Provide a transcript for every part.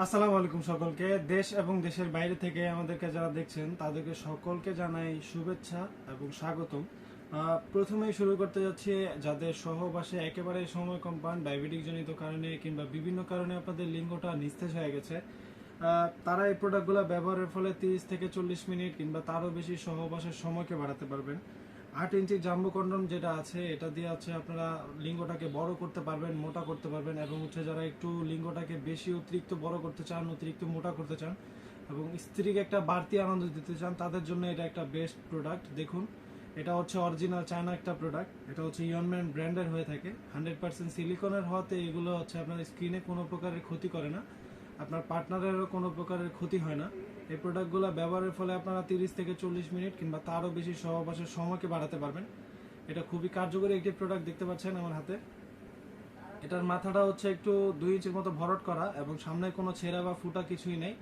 আসসালামু আলাইকুম সকলকে। দেশ এবং দেশের বাইরে থেকে আমাদেরকে যারা দেখছেন তাদেরকে সকলকে জানাই শুভেচ্ছা এবং স্বাগতম। প্রথমেই শুরু করতে যাচ্ছি, যাদের সহবাসে একেবারে সময় কম পান, ডায়াবেটিক জনিত কারণে কিংবা বিভিন্ন কারণে আপনাদের লিঙ্গটা নিস্তেজ হয়ে গেছে, তারা এই প্রোডাক্টগুলো ব্যবহারের ফলে 30 থেকে 40 মিনিট কিংবা তারও বেশি সহবাসের সময়কে বাড়াতে পারবেন। 8 ইঞ্চি জাম্বো কন্ডম যেটা আছে, এটা দিয়ে আপনারা লিঙ্গটাকে বড় করতে পারবেন, মোটা করতে পারবেন, এবং যারা একটু লিঙ্গটাকে বেশি অতিরিক্ত বড় করতে চান, অতিরিক্ত মোটা করতে চান এবং স্ত্রীকে একটা বাড়তি আনন্দ দিতে চান, তাদের জন্য এটা একটা বেস্ট প্রোডাক্ট। দেখুন, এটা অরিজিনাল চায়না একটা প্রোডাক্ট। এটা ইয়নম্যান ব্র্যান্ডের হয়ে থাকে। 100% সিলিকনের হওয়াতে এগুলো আপনার স্কিনে কোনো প্রকারের ক্ষতি করে না, আপনার পার্টনারেরও কোনো প্রকারের ক্ষতি হয় না। এই প্রোডাক্টগুলো ব্যবহারের ফলে আপনারা 30 থেকে 40 মিনিট কিংবা তারও বেশি সহবাসের সময়কে বাড়াতে পারবেন। এটা খুবই কার্যকরী একটি প্রোডাক্ট। দেখতে পাচ্ছেন আমার হাতে, এটার মাথাটা একটু 2 ইঞ্চির মতো ভরট করা এবং সামনে কোনো ছেঁড়া বা ফুটা কিছুই নেই।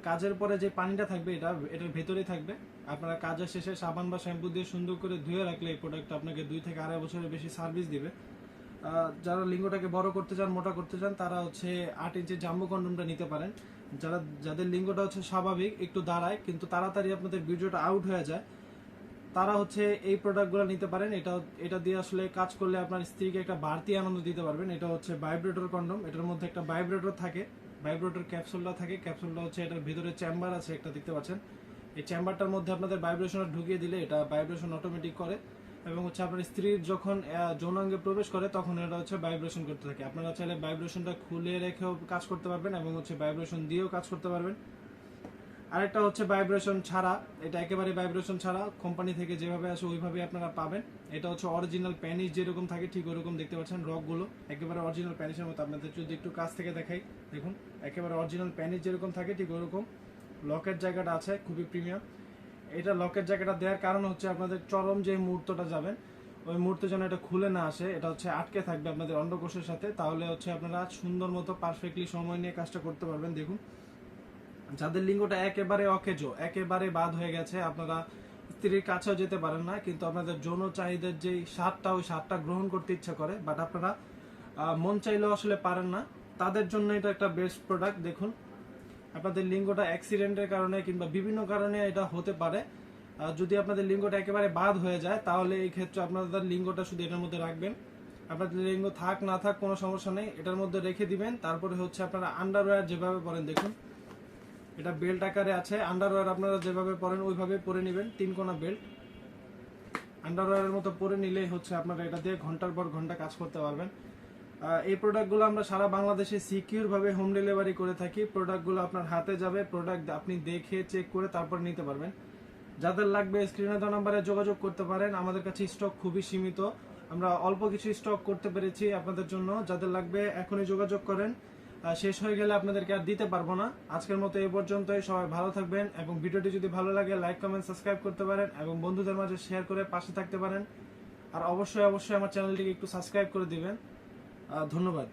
কাজের পরে যে পানিটা থাকবে এটার ভেতরেই থাকবে। আপনারা কাজের শেষে সাবান বা শ্যাম্পু দিয়ে সুন্দর করে ধুয়ে রাখলে এই প্রোডাক্টটা আপনাকে 2 থেকে 2.5 বছরের বেশি সার্ভিস দিবে। যারা লিঙ্গটাকে বড় করতে চান, মোটা করতে চান, তারা 8 ইঞ্চির জাম্বো কন্ডমটা নিতে পারেন। যাদের লিঙ্গটা স্বাভাবিক, একটু দাঁড়ায় কিন্তু তাড়াতাড়ি আপনাদের বীর্যটা আউট হয়ে যায়, তারা এই প্রোডাক্টগুলো নিতে পারেন। এটা দিয়ে কাজ করলে আপনার স্ত্রীকে একটা বাড়তি আনন্দ দিতে পারবেন। এটা ভাইব্রেটর কন্ডম। এটার মধ্যে একটা ভাইব্রেটর থাকে, ভাইব্রেটর ক্যাপসুলটা থাকে। ক্যাপসুলটা এটার ভিতরে চেম্বার আছে একটা, দেখতে পাচ্ছেন। এই চেম্বারটার মধ্যে আপনাদের ভাইব্রেশনটা ঢুকিয়ে দিলে এটা ভাইব্রেশন অটোমেটিক করে এবং আপনার স্ত্রীর যখন যৌনাঙ্গে প্রবেশ করে তখন এটা ভাইব্রেশন করতে থাকে। আপনারা চাইলে ভাইব্রেশনটা খুলে রেখেও কাজ করতে পারবেন এবং ভাইব্রেশন দিয়েও কাজ করতে পারবেন। আরেকটা ভাইব্রেশন ছাড়া, এটা একেবারে ভাইব্রেশন ছাড়া, কোম্পানি থেকে যেভাবে আসে ওইভাবে আপনারা পাবেন। এটা অরিজিনাল প্যানিস যেরকম থাকে ঠিক ওরকম, দেখতে পাচ্ছেন রকগুলো একেবারে অরিজিনাল প্যানিসের মতো। আপনাদের যদি একটু কাছ থেকে দেখাই, দেখুন একেবারে অরিজিনাল প্যানিস যেরকম থাকে ঠিক ওরকম। লকের জায়গাটা আছে খুবই প্রিমিয়াম। এটা লকের জায়গাটা দেওয়ার কারণ আপনাদের চরম যে মুহূর্তটা যাবেন ওই মুহূর্তে যেন এটা খুলে না আসে। এটা আটকে থাকবে আপনাদের অন্ডকোষের সাথে, তাহলে আপনারা সুন্দর মতো পারফেক্টলি সময় নিয়ে কাজটা করতে পারবেন। দেখুন, যাদের লিঙ্গটা একেবারে অকেজো, একেবারে বাদ হয়ে গেছে, আপনারা স্ত্রীর কাছেও যেতে পারেন না কিন্তু আপনাদের যৌন চাহিদার যে স্বাদটা, ওই স্বাদটা গ্রহণ করতে ইচ্ছা করে, বাট আপনারা মন চাইলেও পারেন না, তাদের জন্য এটা একটা বেস্ট প্রোডাক্ট। দেখুন, আপনাদের লিঙ্গটা অ্যাক্সিডেন্টের কারণে কিংবা বিভিন্ন কারণে এটা হতে পারে। যদি আপনাদের লিঙ্গটা একেবারে বাদ হয়ে যায়, তাহলে এই ক্ষেত্রে আপনাদের লিঙ্গটা শুধু এটার মধ্যে রাখবেন। আপনাদের লিঙ্গ থাক না থাক কোনো সমস্যা নেই, এটার মধ্যে রেখে দিবেন। তারপরে আপনারা আন্ডারওয়্যার যেভাবে পরেন, দেখুন এটা বেল্ট আকারে আছে। আন্ডারওয়্যার আপনারা যেভাবে পরেন ওইভাবে পরে নেবেন, 3 কোনা বেল্ট আন্ডারওয়্যারের মতো পরে নিলেই আপনারা এটা দিয়ে ঘন্টার পর ঘন্টা কাজ করতে পারবেন। এই প্রোডাক্টগুলো আমরা সারা বাংলাদেশে সিকিউর ভাবে হোম ডেলিভারি করে থাকি। প্রোডাক্টগুলো আপনার হাতে যাবে, প্রোডাক্ট আপনি দেখে চেক করে তারপর নিতে পারবেন। যাদের লাগবে স্ক্রিনে দেওয়া নাম্বারে যোগাযোগ করতে পারেন। আমাদের কাছে স্টক খুবই সীমিত, আমরা অল্প কিছু স্টক করতে পেরেছি আপনাদের জন্য। যাদের লাগবে এখনই যোগাযোগ করেন, শেষ হয়ে গেলে আপনাদেরকে আর দিতে পারবো না। আজকের মতো এই পর্যন্তই। সবাই ভালো থাকবেন এবং ভিডিওটি যদি ভালো লাগে লাইক, কমেন্ট, সাবস্ক্রাইব করতে পারেন এবং বন্ধুদের মাঝে শেয়ার করে পাশে থাকতে পারেন। আর অবশ্যই অবশ্যই আমার চ্যানেলটিকে একটু সাবস্ক্রাইব করে দিবেন। ধন্যবাদ।